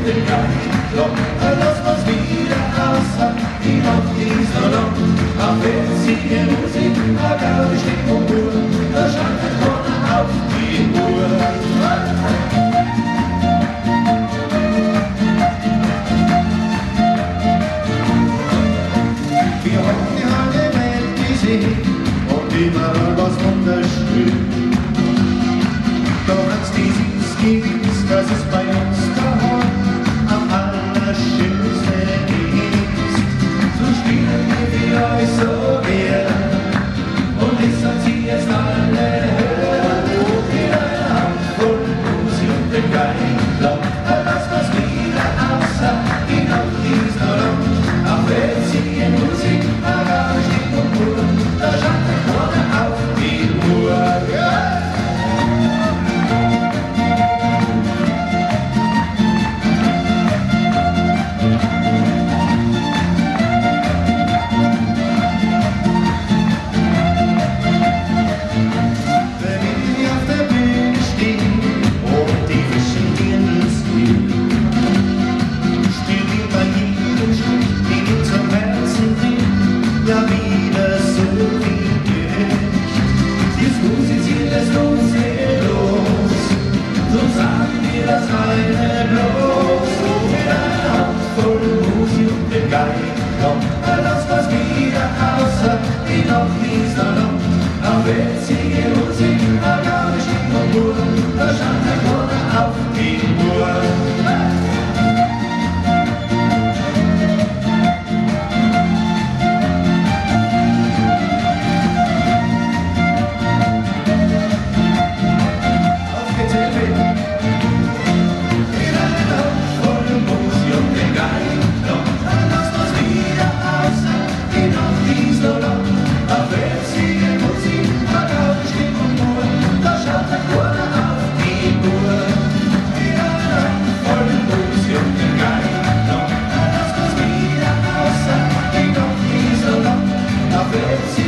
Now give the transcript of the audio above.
den Geistloch, lass uns wieder außer, die auf die Salon. Auf witzige Musik, Agabe, Stimmung, Uhr, da schaut der Corner auf die Uhr. Wir haben die halbe Welt gesehen und immer was wunderschön. Doch als dieses gibt's, das ist bei uns daheim am allerschönsten ist. So spielen wir für euch so gern und ich soll sie jetzt alle hören. Mit einer Handvoll Musik und dem Geistloch, lass was wieder außer, die noch dies noch lang. Auch wenn sie in Musik, Agabe, Stimmung, Uhr, da schaut der Corner auf die Uhr. Ja, wieder so wie echt. Jetzt musiziert es los, so sagen wir das eine bloß. So mit einer Handvoll Musik und dem Geistloch, lass was wieder außer, die noch nie Salon. Auf witzige Musik, Agabe, Stimmung, Uhr, da schaut der Corner auf die Uhr. It's